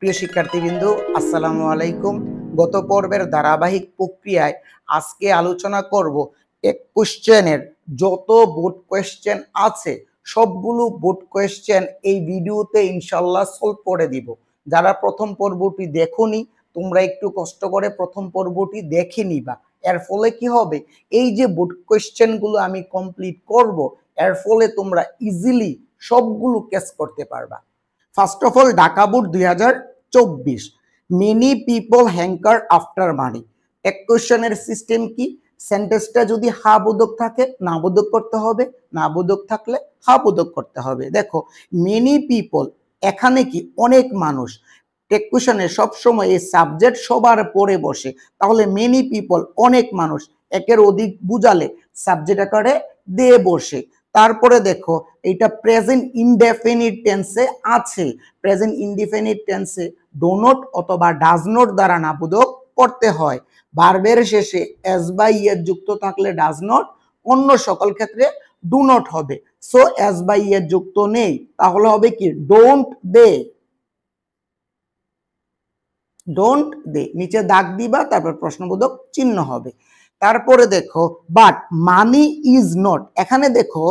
প্রিয় শিক্ষার্থীবৃন্দ, আসসালামু আলাইকুম। গত পর্বের ধারাবাহিক প্রক্রিয়ায় আজকে আলোচনা করব এক কোশ্চেনের যত বোর্ড কোয়েশ্চেন আছে সবগুলো বোর্ড কোয়েশ্চেন এই ভিডিওতে ইনশাল্লাহ সলভ করে দিব। যারা প্রথম পর্বটি দেখোনি তোমরা একটু কষ্ট করে প্রথম পর্বটি দেখে নিবা। এর ফলে কি হবে, এই যে বোর্ড কোয়েশ্চেনগুলো আমি কমপ্লিট করব এর ফলে তোমরা ইজিলি সবগুলো ক্যাচ করতে পারবা। First of all Dhaka board 2024, many people hanker after money. এক কোশ্চেনের সিস্টেম কি, সেন্টেন্সটা যদি হা বোধক থাকে না বোধক করতে হবে, না বোধক থাকলে হা বোধক করতে হবে। দেখো মেনি পিপল, এখানে কি অনেক মানুষ। টেক কোশ্চেনে সবসময় এই সাবজেক্ট সবার পরে বসে, তাহলে মেনি পিপল অনেক মানুষ, একের অধিক বুঝালে সাবজেক্ট আকারে দিয়ে বসে। তারপরে দেখো এটা প্রেজেন্ট ইনডেফিনিট টেন্সে আছে, প্রেজেন্ট ইনডিফিনিট টেন্সে ডো নট অথবা ডাজ নট দ্বারা নাবোধক করতে হয়। ভার্বের শেষে এস বা ইয়ের যুক্ত থাকলে ডাজ নট, অন্য সকল ক্ষেত্রে ডু নট হবে। সো এস বা ইয়ের যুক্ত নেই, তাহলে হবে কি ডোন্ট দে, ডোন্ট দে, নিচে দাগ দিবা, তারপর প্রশ্নবোধক চিহ্ন হবে। তারপরে দেখো বাট মানি ইজ নট, এখানে দেখো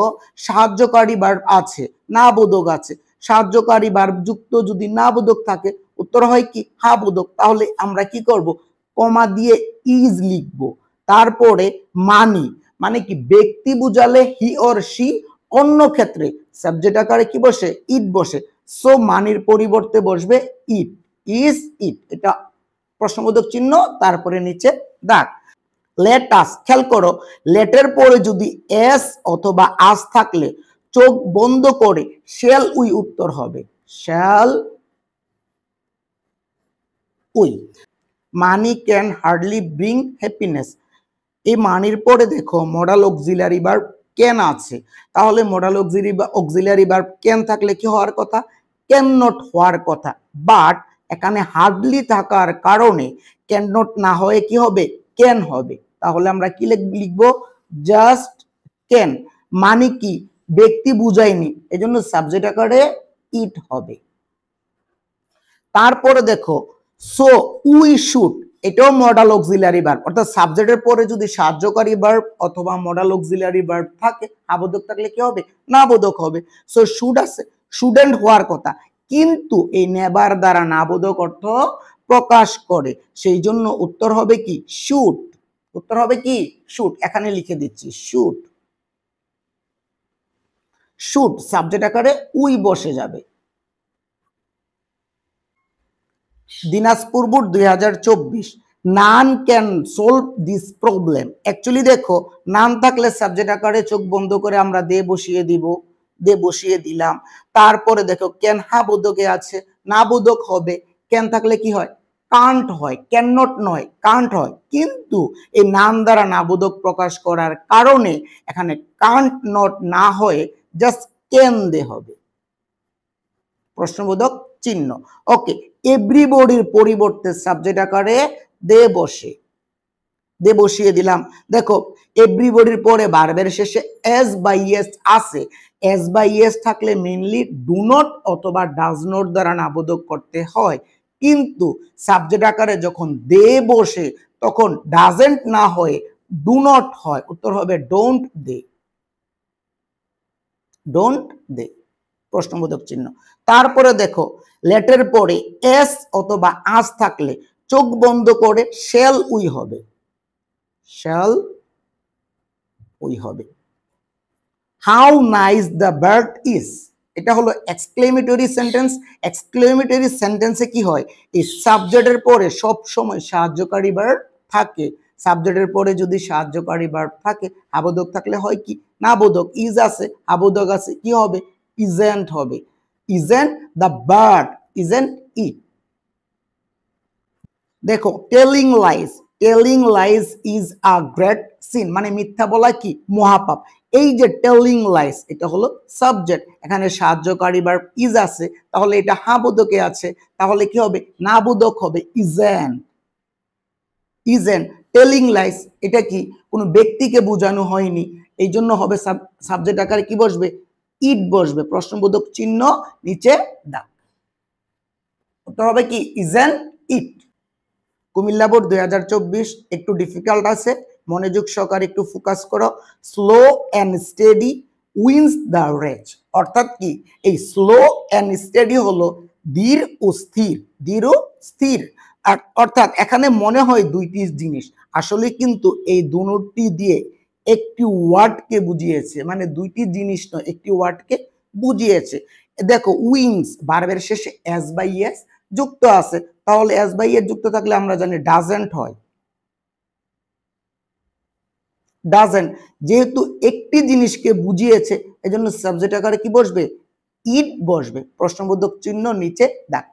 সাহায্যকারী ভার্ব আছে, না বোধক আছে। সাহায্যকারী ভার্ব যুক্ত যদি না বোধক থাকে উত্তর হয় কি হা বোধক, তাহলে আমরা কি করব কমা দিয়ে ইজ লিখবো। তারপরে মানি মানে কি ব্যক্তি বুঝালে হি অর সি, অন্য ক্ষেত্রে সাবজেক্ট আকারে কি বসে ইট বসে। সো মানির পরিবর্তে বসবে ইট, ইজ ইট, এটা প্রশ্নবোধক চিহ্ন, তারপরে নিচে দাগ। লেট আস, খেয়াল করো লেটের পরে যদি এস অথবা আস থাকলে চোখ বন্ধ করে শ্যাল উই উত্তর হবে, shall we. Money can hardly bring happiness, এই মানির পরে দেখো মডাল অক্সিলারি ভার্ব ক্যান আছে, তাহলে মডাল অক্সিলারি ভার্ব ক্যান থাকলে কি হওয়ার কথা, ক্যান নট হওয়ার কথা। বাট এখানে হার্ডলি থাকার কারণে ক্যান নট না হয়ে কি হবে ক্যান হবে, তাহলে আমরা কি লিখবো জাস্ট ক্যান। মানে কি ব্যক্তি বুঝায়নি, এজন্য সাবজেক্ট আকারে ইট হবে। তারপরে দেখো সো উই শুড, এটাও মডাল অক্সিলারি ভার্ব, অর্থাৎ সাবজেক্টের পরে যদি সাহায্যকারী ভার্ব অথবা মডাল অক্সিলারি ভার্ব থাকে আবোধক থাকলে কি হবে না বোধক হবে। সো শুড আছে, শুডেন্ট হওয়ার কথা, কিন্তু এই নেবার দ্বারা না বোধক অর্থ প্রকাশ করে, সেই জন্য উত্তর হবে কি শুড, উত্তর হবে কি শুড, এখানে লিখে দিচ্ছি শুড। শুড সাবজেক্ট আকারে উই বসে যাবে। Dinajpur board 2024, none can solve this problem. Actually দেখো নান থাকলে সাবজেক্ট আকারে চোখ বন্ধ করে আমরা দে বসিয়ে দিব, দে বসিয়ে দিলাম। তারপরে দেখো ক্যান হা বোধকে আছে, না বোধক হবে। ক্যান থাকলে কি হয় কান্ট হয়, ক্যান নট নয় কান্ট হয়, কিন্তু এই নাম দ্বারা না বোধক প্রকাশ করার কারণে এখানে কান্ট নট না হয়ে জাস্ট ক্যান দে হবে, প্রশ্নবোধক চিহ্ন। ওকে, এভরিবডির পরিবর্তে সাবজেক্ট আকারে দে বসে, দে বসিয়ে দিলাম। দেখো এভরিবডির পরে ভার্বের শেষে এস বা ইয়েস আছে, এস বা ইয়েস থাকলে মেইনলি ডু নট অথবা ডাজ নট দ্বারা নাবোধক করতে হয়, কিন্তু সাবজেক্ট আকারে যখন দে বসে তখন ডাজেন্ট না হয়ে ডু নট হয়, উত্তর হবে ডোন্ট দে, ডোন্ট দে, প্রশ্নবোধক চিহ্ন। তারপরে দেখো লেটের পরে এস অথবা আস থাকলে চোখ বন্ধ করে শ্যাল উই হবে, শ্যাল উই হবে। How nice the bird is, এটা হলো এক্সক্লেমেটরি সেন্টেন্স। এক্সক্লেমেটরি সেন্টেন্সে কি হয় এই সাবজেক্টের পরে সব সময় সাহায্যকারী ভার্ব থাকে, সাবজেক্টের পরে যদি সাহায্যকারী ভার্ব থাকে আবোধক থাকলে হয় কি না বোধক, ইজ আছে আবোধক আছে কি হবে ইজেন্ট হবে, isn't the bird, isn't it. দেখো telling lies, telling lies is a great sin, মানে মিথ্যা বলা কি মহাপাপ। এই যে টেলিং লাইজ এটা হলো সাবজেক্ট, এখানে সাহায্যকারী ভার্ব ইজ আছে, তাহলে এটা হা বোধকে আছে, তাহলে কি হবে না বোধক হবে ইজেন্ট, ইজেন্ট। টেলিং লাইজ এটা কি কোনো ব্যক্তিকে বোঝানো হয়নি, এই জন্য হবে সাবজেক্ট আকারে কি বসবে ইট বসবে, প্রশ্নবোধক চিহ্ন নিচে দাও। উত্তর হবে কি ইজেন্ট ইট। কুমিল্লা বোর্ড 2024 একটু ডিফিকাল্ট আছে, মনোযোগ সহকারে একটু ফোকাস করো। Slow and steady wins the race, অর্থাৎ কি এই স্লো অ্যান্ড স্টেডি হলো ধীর ও স্থির, ধীর ও স্থির। আর অর্থাৎ এখানে মনে হয় দুইটি জিনিস, আসলে কিন্তু এই দুটি দিয়ে একটি ওয়ার্ডকে বুঝিয়েছে, মানে দুইটি জিনিস নয় একটি ওয়ার্ডকে বুঝিয়েছে। দেখো উইংস ভার্বের শেষে এস বাই এস যুক্ত আছে, তাহলে এস বাই এস যুক্ত থাকলে আমরা জানি ডাজেন্ট হয়। ডাজেন্ট যেহেতু একটি জিনিসকে বুঝিয়েছে এজন্য সাবজেক্ট আকারে কি বসবে, ইট বসবে, প্রশ্নবোধক চিহ্ন নিচে দাগ।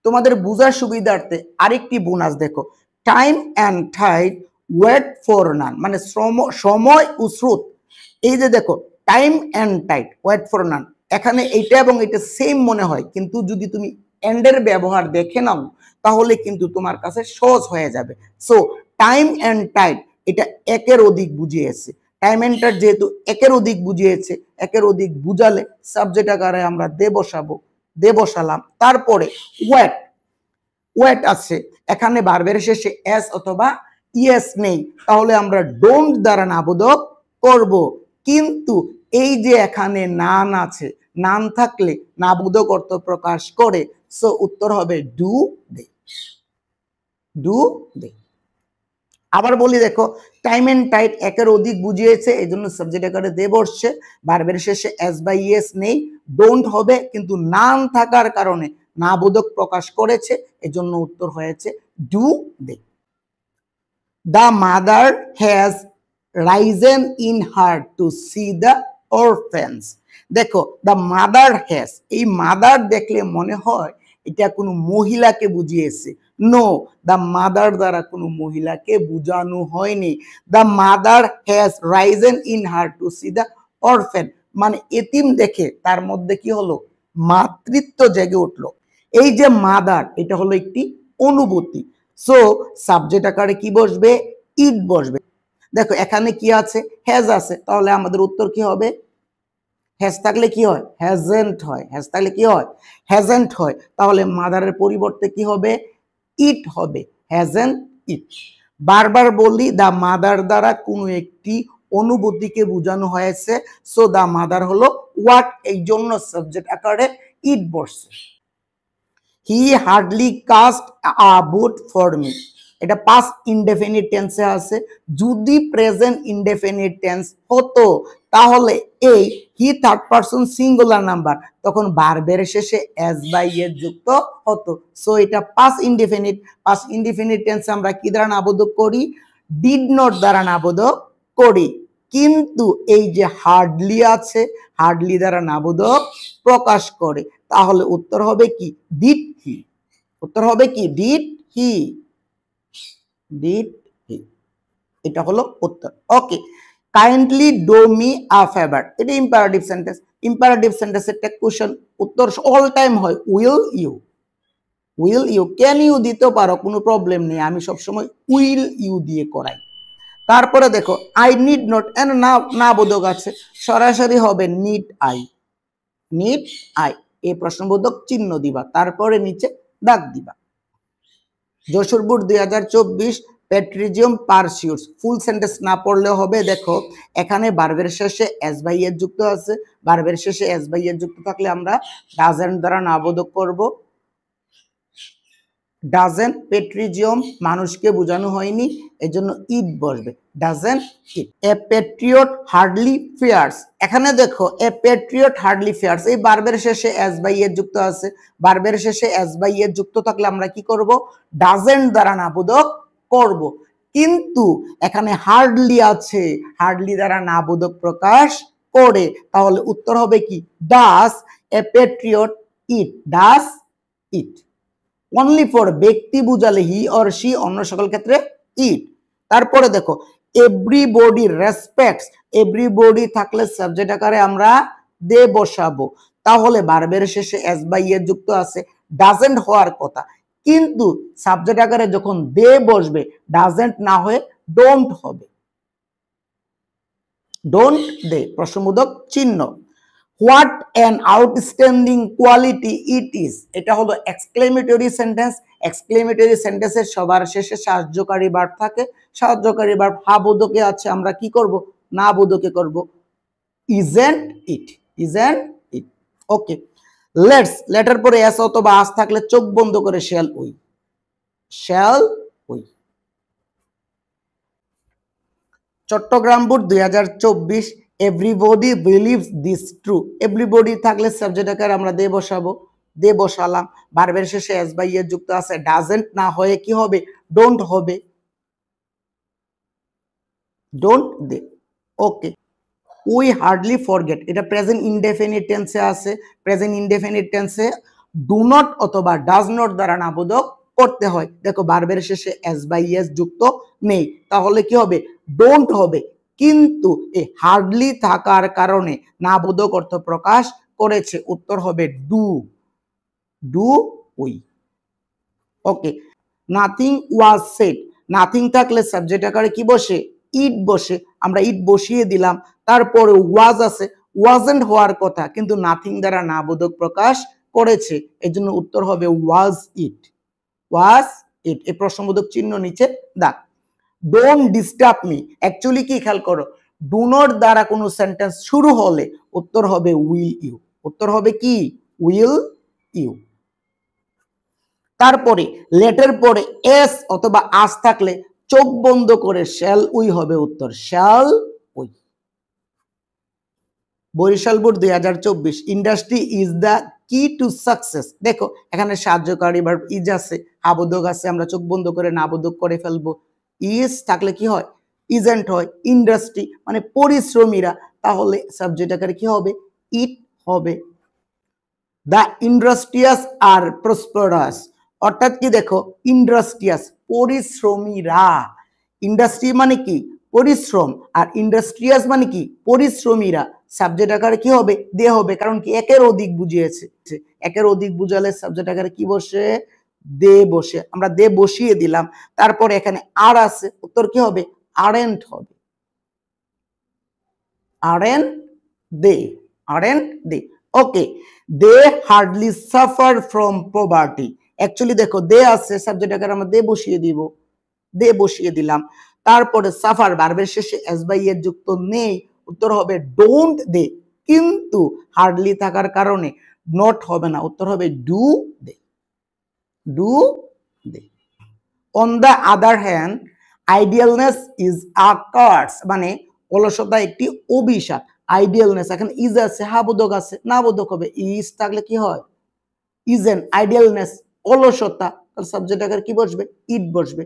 তোমাদের বোঝার সুবিধার্থে আরেকটি বোনাস দেখো, time and tide wait for none, মানে সময় ও স্রোত। এই যে দেখো time and tide wait for none, এখানে এইটা এবং এটা সেম মনে হয়, কিন্তু যদি তুমি এন্ডের ব্যবহার দেখে নাও তাহলে কিন্তু তোমার কাছে সহজ হয়ে যাবে। সো টাইম অ্যান্ড টাইড এটা একের অধিক বুঝিয়েছে, টাইম অ্যান্ড টাইড যেহেতু একের অধিক বুঝিয়েছে, একের অধিক বুঝালে সাবজেক্ট আকারে আমরা দে বসাবো, দে বসালাম। তারপরে ওয়েট, ওয়েট আছে, এখানে ভার্বের শেষে এস অথবা ইএস নেই, তাহলে আমরা ডোন্ট দ্বারা নাবোধক করব। কিন্তু এই যে এখানে নান আছে, নান থাকলে নাবোধক অর্থ প্রকাশ করে, সো উত্তর হবে ডু দে, ডু দে। আবার বলি দেখো, টাইম এন্ড টাইড একের অধিক বুঝিয়েছে এই জন্য সাবজেক্ট আকারে দে বসছে, ভার্বের শেষে এস বাই ইএস নেই, ডোন্ট হবে কিন্তু নাম থাকার কারণে নাবোধক প্রকাশ করেছে, এজন্য উত্তর হয়েছে do they. The mother has risen in heart to see the orphans. দেখো দ্য মাদার হ্যাজ, এই মাদার দেখলে মনে হয় এটা কোনো মহিলাকে বুঝিয়েছে, নো, দ্য মাদার দ্বারা কোনো মহিলাকে বুঝানো হয়নি। The mother has risen in heart to see the orphan, মানে এতিম দেখে তার মধ্যে কি হলো, মাতৃত্ব জেগে উঠলো। এই যে মাদার এটা হলো একটি অনুভূতি, সো সাবজেক্ট আকারে কি বসবে, ইট বসবে। দেখো এখানে কি আছে, হ্যাজ আছে, তাহলে আমাদের উত্তর কি হবে, হ্যাজ থাকলে কি হয়, হ্যাজেন্ট হয়, হ্যাজ থাকলে কি হয়, হ্যাজেন্ট হয়, তাহলে মাদারের পরিবর্তে কি হবে, ইট হবে, হ্যাজেন্ট ইট। বারবার বলি দা মাদার দ্বারা কোনো একটি অনুভূতিকে বোঝানো হয়েছে, সো দা মাদার হলো হোয়াট, এই জন্য সাবজেক্ট আকারে ইট বসছে। He hardly cast a boot for me, এটা পাস্ট ইনডেফিনিট টেন্সে আছে, যদি প্রেজেন্ট ইনডেফিনিট টেন্স হতো তাহলে এই he third person singular number, তখন ভার্বের শেষে এস বাই এর যুক্ত হতো, সো এটা পাস্ট ইনডেফিনিট। পাস্ট ইনডেফিনিট টেন্সে আমরা কি দ্বারা নাবোধক করি, ডিড নট দ্বারা নাবোধক করি, কিন্তু এই যে হার্ডলি আছে, হার্ডলি দ্বারা নাবোধক প্রকাশ করে, তাহলে উত্তর হবে কি ডিড হি, উত্তর হবে কি ডিড হি, ডিড হি, এটা হলো উত্তর। Okay, kindly do me a favour, এটা ইম্পারেটিভ সেন্টেন্স, ইম্পারেটিভ সেন্টেন্সের একটা কোশ্চেন উত্তর অল টাইম হয় will you, will you, can you দিতে পারো কোনো প্রবলেম নেই, আমি সবসময় উইল ইউ দিয়ে করাই। তারপরে দেখো আই নিড নট, এন না বোধক আছে, সরাসরি হবে নিড আই, নিড আই, এই প্রশ্নবোধক চিহ্ন দিবা, তারপরে নিচে দাগ দিবা। যশোর বোর্ড 2024 পেট্রিজিয়াম পারসিউটস, ফুল সেন্টেন্স না পড়লেও হবে। দেখো এখানে ভার্বের শেষে এস বাই এর যুক্ত আছে, ভার্বের শেষে এস বাই এর যুক্ত থাকলে আমরা ডাজেন্ট দ্বারা নাবোধক করব। ডাজেন্ট পেট্রিজিয়াম মানুষকে বোঝানো হয়নি, এজন্য ইট বসবে, doesn't it. A patriot hardly fears, এখানে দেখো এ প্যাট্রিয়ট হার্ডলি ফিয়ার্স, এই ভার্বের শেষে এস বাই এর যুক্ত আছে, ভার্বের শেষে এস বাই এর যুক্ত থাকলে আমরা কি করব, ডাজেন্ট দ্বারা নাবোধক করব, কিন্তু এখানে হার্ডলি আছে, হার্ডলি দ্বারা নাবোধক প্রকাশ করে, তাহলে উত্তর হবে কি does a patriot it, does it. Only for ব্যক্তি বুঝালে হি অর শি, অন্য সকল ক্ষেত্রে ইট। তারপরে দেখো এভরিবডি রেসপেক্টস, এভরিবডি থাকলে সাবজেক্ট আকারে আমরা দে বসাবো, তাহলে ভার্বের শেষে এস বাই এর যুক্ত আছে, ডাজেন্ট হওয়ার কথা, কিন্তু সাবজেক্ট আকারে যখন দে বসবে ডাজেন্ট না হয়ে ডোন্ট হবে, ডোন্ট দে, প্রশ্নবোধক চিহ্ন। What an outstanding quality it is, এটা হলো এক্সক্লেমেটরি সেন্টেন্স। এক্সক্লেমেটরি সেন্টেন্সের সবার শেষে সাহায্যকারী ভার্ব থাকে। সাহায্যকারী ভার্ব হা বোধকে আছে, আমরা কি করব, না বোধকে করব, isn't it, isn't it. Okay, let's, letter পরে এস অথবা আস থাকলে চোখ বন্ধ করে shall we, shall we. Chittagong board 2024, everybody believes this true. Everybody থাকলে সাবজেক্ট আকারে আমরা দে বসাবো, দে বসালাম। ভার্বের শেষে এস বাই এর যুক্ত আছে, ডাজেন্ট না হয়ে কি হবে, ডোন্ট হবে, don't they. Okay, we hardly forget, এটা প্রেজেন্ট ইনডেফিনিট টেন্সে আছে। প্রেজেন্ট ইনডেফিনিট টেন্সে ডু নট অথবা ডাজ নট দ্বারা নাবোধক করতে হয়। দেখো ভার্বের শেষে এস বাই এস যুক্ত নেই, তাহলে কি হবে, ডোন্ট হবে। কিন্তু এই হার্ডলি থাকার কারণে নাবোধক অর্থ প্রকাশ করেছে, উত্তর হবে do, do we. Okay, nothing was shed, nothing থাকলে সাবজেক্ট আকারে কি বসে, ইট বসে, আমরা ইট বসিয়ে দিলাম। তারপরে ওয়াজ আছে, ওয়াজেন্ট হওয়ার কথা কিন্তু নাথিং দ্বারা নাবোধক প্রকাশ করেছে, এজন্য উত্তর হবে ওয়াজ ইট, ওয়াজ ইট। এই প্রশ্নবোধক চিহ্ন নিচে দাগ। ডোন্ট ডিস্টার্ব মি, অ্যাকচুয়ালি কি খেয়াল করো, ডু নট দ্বারা কোনো সেন্টেন্স শুরু হলে উত্তর হবে উইল ইউ, উত্তর হবে কি, উইল ইউ। তারপরে লেটের পরে এস অথবা আস থাকলে চোখ বন্ধ করে শ্যাল উই হবে উত্তর, shall we. Barishal board 2024, industry is the key to success. দেখো এখানে সাহায্যকারী ভার্ব ইজ আছে, আবোধক আছে, আমরা চোখ বন্ধ করে নাবোধক করে ফেলবো। ইজ থাকলে কি হয়, ইজেন্ট হয়। ইন্ডাস্ট্রি মানে পরিশ্রমীরা, তাহলে সাবজেক্ট আকারে কি হবে, ইট হবে। দ্য ইন্ডাস্ট্রিয়াস আর প্রসপারাস, অর্থাৎ কি দেখো, ইন্ডাস্ট্রিয়াস পরিশ্রমীরা, ইন্ডাস্ট্রি মানে কি পরিশ্রম, আর ইন্ডাস্ট্রিয়াস মানে কি পরিশ্রমীরা, সাবজেক্ট আকারে কি হবে, দে হবে, কারণ কি একের অধিক বুঝিয়েছে। একের অধিক বুঝালে সাবজেক্ট আকারে কি বসে, দে বসে, আমরা দে বসিয়ে দিলাম। তারপরে এখানে আর আছে, উত্তর কি হবে, আরেন্ট হবে, aren't they, aren't they. Okay, they hardly suffer from poverty, actually দেখো দে আছে, সাবজেক্ট আকারে আমরা দে বসিয়ে দিব, দে বসিয়ে দিলাম। তারপরে সাফার ভার্বের শেষে এস বাই এর যুক্ত নেই, উত্তর হবে ডোন্ট দে, কিন্তু হার্ডলি থাকার কারণে নট হবে না, উত্তর হবে do they, do they. On the other hand idleness is a curse, মানে অলসতা একটি অভিশাপ। আইডিয়ালনেস, এখানে ইজ আছে, হা বোধক আছে, না বোধক হবে, ইজ থাকলে কি হয়, ইজেন। আইডিয়ালনেস অলসতা, তাহলে সাবজেক্ট আকারে কি বসবে, ইট বসবে।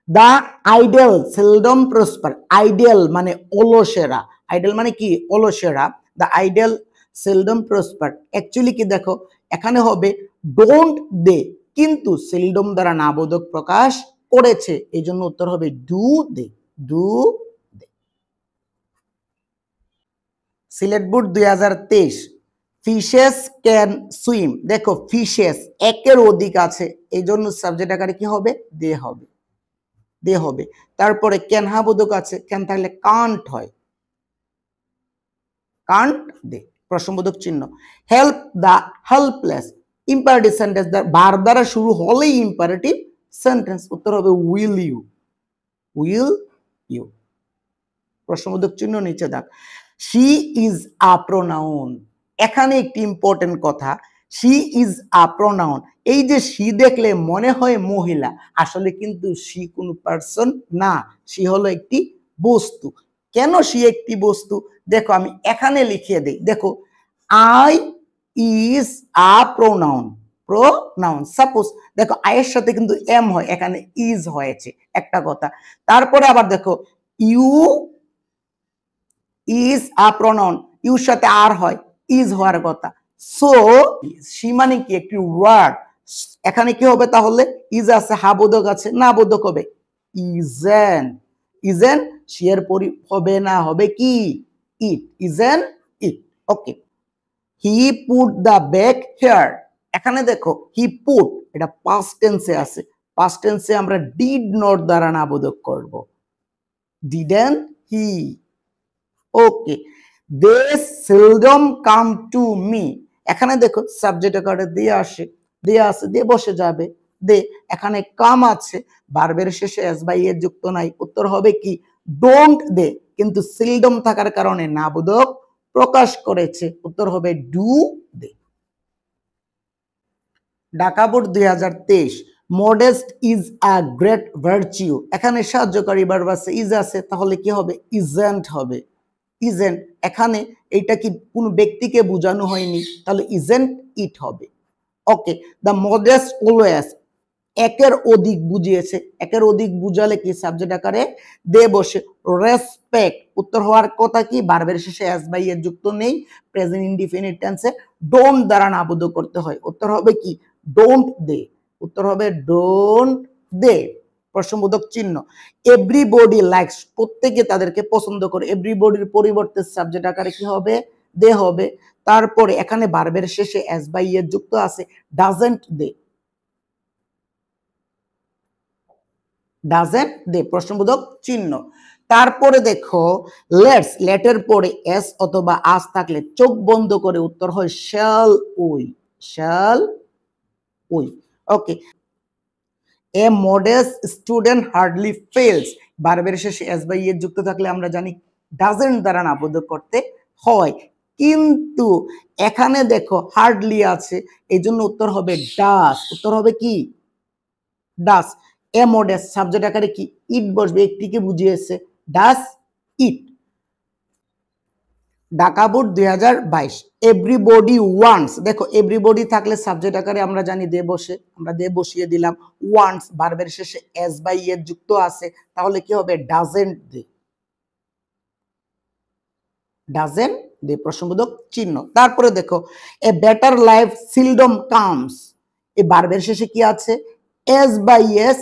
দা আইডেল সেলডম প্রসপার, আইডিয়াল মানে অলসেরা, আইডিয়াল মানে কি অলসেরা, দা আইডিয়াল সেলডম প্রসপার। অ্যাকচুয়ালি কি দেখো এখানে হবে ডোন্ট দে, কিন্তু সেলডম দ্বারা নাবোধক প্রকাশ করেছে, এই জন্য উত্তর হবে do they, do they. Sylhet board 2023, fishes can swim, দেখো ফিশেস একের অধিক আছে, এই জন্য সাবজেক্ট আকারে কি হবে, দে হবে, দে হবে। তারপরে ক্যান হা বোধক আছে, ক্যান থাকলে কান্ট হয়, কান্ট দে, প্রশ্নবোধক চিহ্ন। হেল্প দা হেল্পলেস, ইম্পারেটিভ সেন্টেন্স ভার্ব দ্বারা শুরু হলেই ইম্পারেটিভ সেন্টেন্স, উত্তর হবে উইল ইউ, উইল ইউ। প্রশ্নবোধক চিহ্ন নিচে দাগ। শি ইজ আ প্রোনাউন, এখানে একটি ইম্পর্টেন্ট কথা, শি ইজ আ প্রোনাউন। এই যে শি দেখলে মনে হয় মহিলা, আসলে কিন্তু শি কোন পার্সন না, শি হলো একটি বস্তু। কেন শি একটি বস্তু, দেখো আমি এখানে লিখিয়ে দেই, দেখো I is a pronoun, pronoun. Suppose দেখো আয়ের সাথে কিন্তু এম হয়, এখানে ইজ হয়েছে, একটা কথা। তারপরে আবার দেখো you is a pronoun, your সাথে আর হয়, ইজ হওয়ার কথা। সো শি মানে কি একটি ওয়ার্ড, এখানে কি হবে তাহলে, ইজ আছে, হা বোধক আছে, না বোধক হবে ইজেন, ইজেন শি এর পরি হবে না, হবে কি it, isn't it. Okay, he put the bag here, এখানে দেখো হি পুট, এটা পাস্ট টেন্সে আছে, পাস্ট টেন্সে আমরা ডিড নট দ্বারা নাবোধক করব, didn't he. Okay, they seldom come to me. এখানে দেখো সাবজেক্ট আকারে দিয়ে আসে দিয়ে বসে যাবে দে। এখানে কাম আছে, ভার্বের শেষে এস বাই এর যুক্ত নাই, উত্তর হবে কি ডোন্ট দে, কিন্তু সেলডম থাকার কারণে নাবোধক প্রকাশ করেছে, উত্তর হবে do they. Dhaka board 2023, modest is a great virtue. এখানে সাহায্যকারী ভার্ব আছে, ইজ আছে, তাহলে কি হবে ইজেন্ট হবে। ইজেন্ট, এখানে এটা কি কোনো ব্যক্তিকে বোঝানো হয়নি, তাহলে ইজেন্ট ইট হবে। ওকে, দ্য মডেস্ট অলওয়েজ, একের অধিক বুঝিয়েছে, একের অধিক বুঝালে কি সাবজেক্ট আকারে দে বসে। রেসপেক্ট, উত্তর হওয়ার কথা কি ভার্বের শেষে এস বাই এর যুক্ত নেই, প্রেজেন্ট ইনডিফিনিট টেন্সে ডোন্ট দ্বারা নাবোধ করতে হয়, উত্তর হবে কি ডোন্ট দে, উত্তর হবে ডোন্ট দে, প্রশ্নবোধক চিহ্ন। এভরিবডি লাইকস, প্রত্যেকে তাদেরকে পছন্দ করে, এভরিবডির পরিবর্তে সাবজেক্ট আকারে কি হবে দে হবে। তারপরে এখানে ভার্বের শেষে এস বাই এর যুক্ত আছে, ডাজেন্ট দে, ডাজেন্ট দে, প্রশ্নবোধক চিহ্ন। তারপরে দেখো লেটস, লেটের পরে এস অথবা আস থাকলে চোখ বন্ধ করে উত্তর হয় shall we, shall we. Okay, a modest student hardly fails, ভার্বের শেষে এস বাই এর যুক্ত থাকলে আমরা জানি ডাজেন্ট দ্বারা নাবোধক করতে হয়, কিন্তু এখানে দেখো হার্ডলি আছে, এই জন্য উত্তর হবে ডাস, উত্তর হবে কি ডাস। এ মডেস্ট সাবজেক্ট আকারে কি ইট বসবে, একটিকে বুঝিয়েছে, ডাস ইট। ঢাকা বোর্ড 2022, এভরিবডি ওয়ান্টস, দেখো এভরিবডি থাকলে সাবজেক্ট আকারে আমরা জানি দে বসে, আমরা দে বসিয়ে দিলাম। ওয়ান্টস ভার্বের শেষে এস বাই এর যুক্ত আছে, তাহলে কি হবে ডাজেন্ট দে, ডাজেন্ট দে, প্রশ্নবোধক চিহ্ন। তারপরে দেখো a better life seldom comes, এই ভার্বের শেষে কি আছে এস বাই এস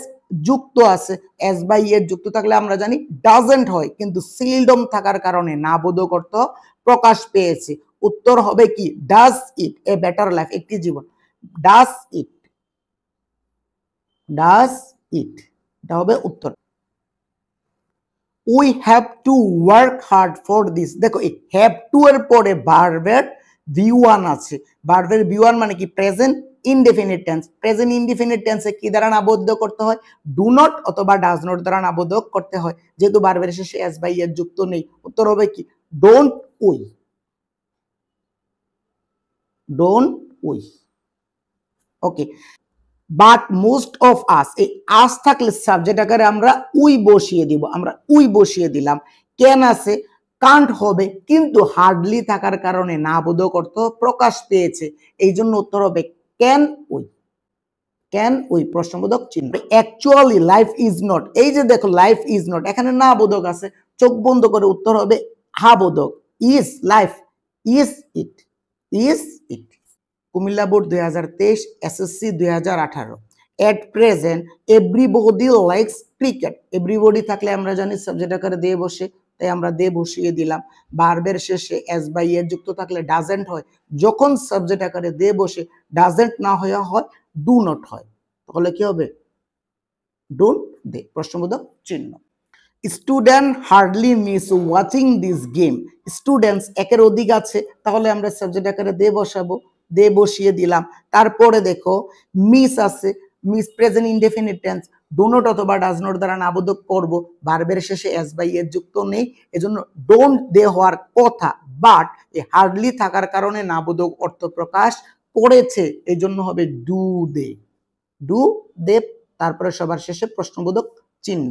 যুক্ত আছে, এস বাই এর যুক্ত থাকলে আমরা জানি ডাজেন্ট হয়, কিন্তু সিলডম থাকার কারণে নাবোধক অর্থ প্রকাশ পেয়েছে, উত্তর হবে কি does it, a better life, একটি জীবন, ডাজ ইট, ডাজ ইট, এটা হবে উত্তর। We have to work hard for this, দেখো এই হ্যাভ টু এর পরে ভার্বের ভি1 আছে, ভার্বের ভি1 মানে কি present indefinite tense, present indefinite টেন্সে কি দ্বারা আবদ্ধ করতে হয় ডু নট অথবা ডাজ নট দ্বারা আবদ্ধ করতে হয়, যেহেতু ভার্বের শেষে এস বাই এর যুক্ত নেই, উত্তর হবে কি don't we, don't we. Okay, but most of us, এই আস থাকলে সাবজেক্ট আকারে আমরা উই বসিয়ে দিব, আমরা উই বসিয়ে দিলাম। ক্যান আছে, কান্ট হবে, কিন্তু হার্ডলি থাকার কারণে নাবোধক অর্থ প্রকাশ পেয়েছে, এই জন্য উত্তর হবে ক্যান উই, ক্যান উই, প্রশ্নবোধক চিহ্ন। অ্যাকচুয়ালি লাইফ ইজ নট, এই যে দেখো লাইফ ইজ নট, এখানে নাবোধক আছে, চোখ বন্ধ করে উত্তর হবে হাবোধক, is life, is it, is it. Comilla board 2023, SSC 2018, at present everybody likes cricket, everybody থাকলে আমরা জানি সাবজেক্ট আকারে দিয়ে বসে, তাই আমরা দে বসিয়ে দিলাম। ভার্বের শেষে এস বাই এর যুক্ত থাকলে ডাজেন্ট হয়, যখন সাবজেক্ট আকারে দিয়ে বসে ডাজেন্ট না হয়ে হয় ডু নট হয়, তাহলে কি হবে ডোন্ট দে, প্রশ্নবোধক চিহ্ন। Student hardly miss watching this game, students একের অধিক আছে, তাহলে আমরা সাবজেক্ট আকারে দে বসাবো, দে বসিয়ে দিলাম। তারপরে দেখো মিস আছে, miss present indefinite tense, do not অথবা ডাজ নট দ্বারা নাবোধক করব, ভার্বের শেষে এস বাই এর যুক্ত নেই, এজন্য ডোন্ট দে হওয়ার কথা, বাট এই হার্ডলি থাকার কারণে নাবোধক অর্থ প্রকাশ করেছে, এই জন্য হবে ডু দে, ডু দে। তারপরে সবার শেষে প্রশ্নবোধক চিহ্ন।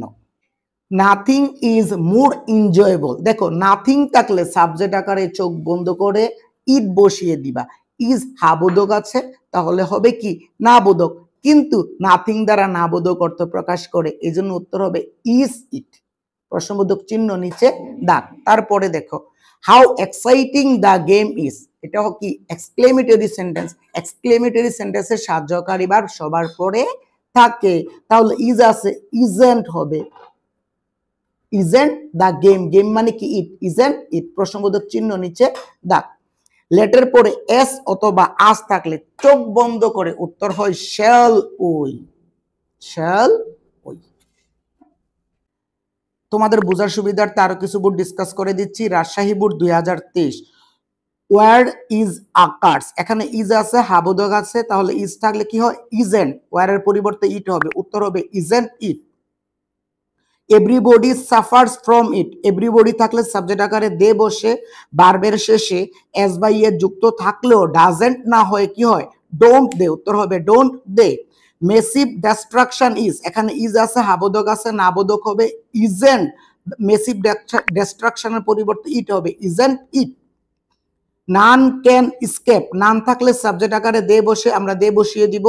নাথিং ইজ মোর এনজয়েবল, দেখো নাথিং থাকলে সাবজেক্ট আকারে চোখ বন্ধ করে ইট বসিয়ে দিবা, ইজ হাবোধক আছে, তাহলে হবে কি নাবোধক, কিন্তু নাথিং দ্বারা নাবোধক অর্থ প্রকাশ করে, এই জন্য উত্তর হবে ইজ ইট, প্রশ্নবোধক চিহ্ন নিচে দাগ। তারপরে দেখো how exciting the game is, এটা কি এক্সক্লেমেটরি সেন্টেন্স, এক্সক্লেমেটরি সেন্টেন্সের সাহায্যকারী ভার্ব সবার পরে থাকে, তাহলে ইজ আছে, ইজেন্ট হবে, ইজেন্ট দ্য গেম, গেম মানে কি ইট, ইজেন্ট ইট, প্রশ্নবোধক চিহ্ন নিচে দাগ। লেটের পরে এস অথবা আস থাকলে চোখ বন্ধ করে উত্তর হয় শ্যাল উই, শ্যাল উই। তোমাদের বোঝার সুবিধার্থে আরো কিছু বোর্ড ডিসকাস করে দিচ্ছি। রাজশাহী বোর্ড 2023, ওয়ার ইজ আকার্স, এখানে ইজ আছে, হাবোধক আছে, তাহলে ইজ থাকলে কি হয়? ইজেন্ট, ওয়ারের পরিবর্তে ইট হবে, উত্তর হবে isn't it. Everybody suffers from it, everybody থাকলে সাবজেক্ট আকারে দে বসে, ভার্বের শেষে এস বা ইয়ে যুক্ত থাকলেও ডাজেন্ট না হয় কি হয়? ডোন্ট দে, উত্তর হবে don't they. Massive destruction is, এখানে ইজ আছে, হাবোধক আছে, নাবোধক হবে ইজেন্ট, মেসিভ ডিস্ট্রাকশনের পরিবর্তে ইট হবে isn't it. None can escape, none থাকলে সাবজেক্ট আকারে দে বসে, আমরা দে বসিয়ে দিব,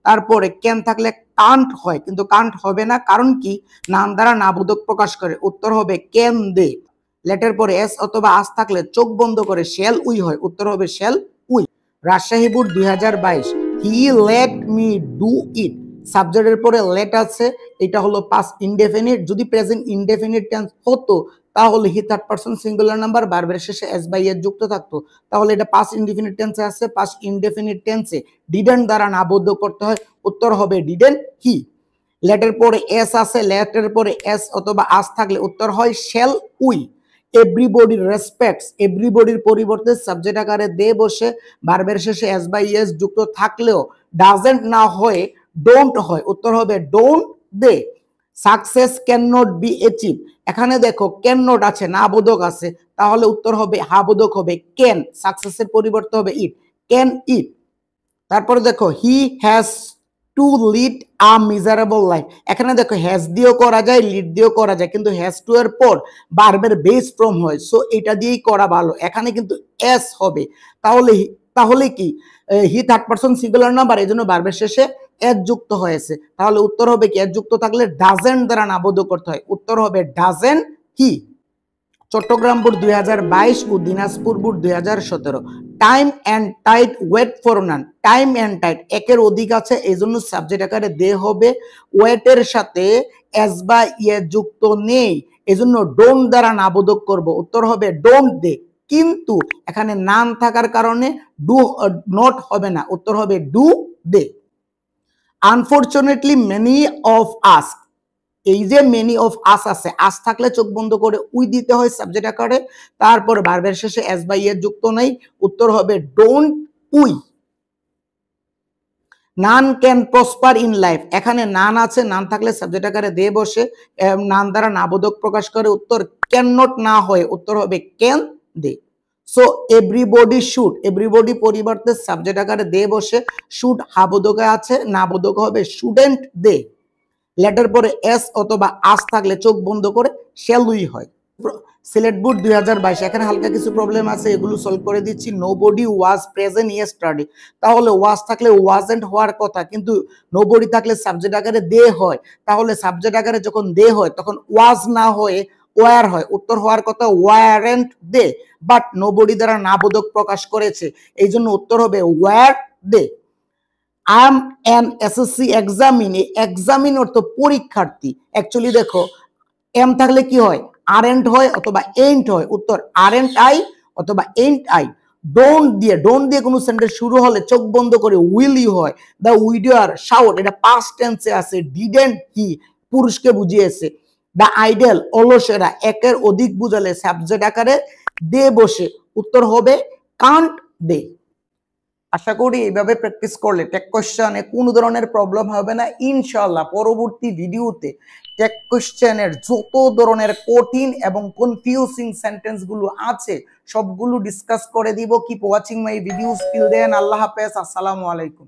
তারপরে ক্যান থাকলে কান্ট হয়, কিন্তু কান্ট হবে না, কারণ কি? নান দ্বারা নাবোধক প্রকাশ করে, উত্তর হবে ক্যান দে। লেটের পরে এস অথবা আস থাকলে চোখ বন্ধ করে শেল উই হয়, উত্তর হবে shell we. Rajshahi board 2022, he let me do it, সাবজেক্টের পরে লেট আছে, এটা হলো পাস্ট ইনডেফিনিট, যদি প্রেজেন্ট ইনডেফিনিট টেন্স হতো তাহলে হি থার্ড পারসন সিঙ্গুলার নাম্বার, ভার্বের শেষে এস বাই এর যুক্ত থাকতো, তাহলে এটা পাস্ট ইনডেফিনিট টেন্সে আছে, পাস্ট ইনডেফিনিট টেন্সে ডিডেন্ট দ্বারা নাবদ্ধ করতে হয়, উত্তর হবে ডিডেন্ট হি। লেটের পরে এস আছে, লেটের পরে এস অথবা আস থাকলে উত্তর হয় শেল উই। এভরিবডি রেসপেক্টস, এভরিবডির পরিবর্তে সাবজেক্ট আকারে দে বসে, ভার্বের শেষে এস বাই এস যুক্ত থাকলেও ডাজেন্ট না হয়ে ডোন্ট হয়, উত্তর হবে don't they. Success can not be achieve, এখানে দেখো ক্যান নট আছে, না বোধক আছে, তাহলে উত্তর হবে হাবোধক হবে ক্যান, সাকসেসের পরিবর্তে হবে ইট, ক্যান ইট। তারপরে দেখো he has to lead a miserable life, এখানে দেখো হ্যাজ দিয়েও করা যায়, লিড দিয়েও করা যায়, কিন্তু হ্যাজ টু এর পর ভার্বের বেস ফর্ম হয়, সো এটা দিয়েই করা ভালো, এখানে কিন্তু এস হবে, তাহলে তাহলে কি? হি থার্ড পারসন সিঙ্গুলার নাম্বার, এই জন্য ভার্বের শেষে এস যুক্ত হয়েছে, তাহলে উত্তর হবে কি? এস যুক্ত থাকলে ডাজেন্ট দ্বারা নাবদ্ধ করতে হয়, উত্তর হবে ডাজেন্ট হি। চট্টগ্রাম বোর্ড 2022 ও Dinajpur board 2017, time and tide wait for none, time and tide একের অধিক আছে, এই জন্য সাবজেক্ট আকারে দে হবে, ওয়েটের সাথে এস বা ইয়ে যুক্ত নেই, এই জন্য ডোন্ট দ্বারা নাবোধক করব, উত্তর হবে ডোন্ট দে। কিন্তু এখানে নাম থাকার কারণে ডু নট হবে না, উত্তর হবে do they. Unfortunately many of us, এই যে মেনি অফ আস আছে, আস থাকলে চোখ বন্ধ করে উই দিতে হয় সাবজেক্ট আকারে, তারপর ভার্বের শেষে এস বাই এর যুক্ত নাই, উত্তর হবে don't we. None can prosper in life, এখানে নান আছে, নান থাকলে সাবজেক্ট আকারে দে বসে, নান দ্বারা নাবোধক প্রকাশ করে, উত্তর ক্যান নট না হয়, উত্তর হবে can they. So everybody should, everybody পরিবর্তে সাবজেক্ট আকারে দে বসে, শুড হাবোধকে আছে, নাবোধক হবে শুডেন্ট দে। লেটার পরে এস অথবা আস থাকলে চোখ বন্ধ করে শ্যাল উই হয়। সিলেট বোর্ড 2022, এখানে হালকা কিছু প্রবলেম আছে, এগুলো সলভ করে দিচ্ছি। নোবডি ওয়াজ প্রেজেন্ট ইয়েস্টারডে, তাহলে ওয়াজ থাকলে ওয়াজেন্ট হওয়ার কথা, কিন্তু নোবডি থাকলে সাবজেক্ট আকারে দে হয়, তাহলে সাবজেক্ট আকারে যখন দে হয় তখন ওয়াজ না হয়ে ওয়ার হয়, উত্তর হওয়ার কথা ওয়ারেন্ট দে, বাট নোবডি দ্বারা নাবোধক প্রকাশ করেছে, এই জন্য উত্তর হবে were they. I am an SSC examinee, examinee অর্থ পরীক্ষার্থী, অ্যাকচুয়ালি দেখো এম থাকলে কি হয়? আরেন্ট হয় অথবা এন্ট হয়, উত্তর আরেন্ট আই অথবা এন্ট আই। ডোন্ট দিয়ে কোনো সেন্টেন্স শুরু হলে চোখ বন্ধ করে উইল ইউ হয়। দ্য উইডোয়ার শাউট, এটা পাস্ট টেন্সে আছে, ডিডেন্ট হি পুরুষকে বুঝিয়েছে। দ্য আইডল অলসেরা, একের অধিক বুঝালে সাবজেক্ট আকারে দে বসে, উত্তর হবে কান্ট দে। আশা করি এইভাবে প্র্যাকটিস করলে টেক কোশ্চেনে কোনো ধরনের প্রবলেম হবে না ইনশাআল্লাহ। পরবর্তী ভিডিওতে টেক কোশ্চেনের যত ধরনের কঠিন এবং কনফিউজিং সেন্টেন্স গুলো আছে সবগুলো ডিসকাস করে দিব। Keep watching my videos, till then আল্লাহ হাফেজ, আসসালামু আলাইকুম।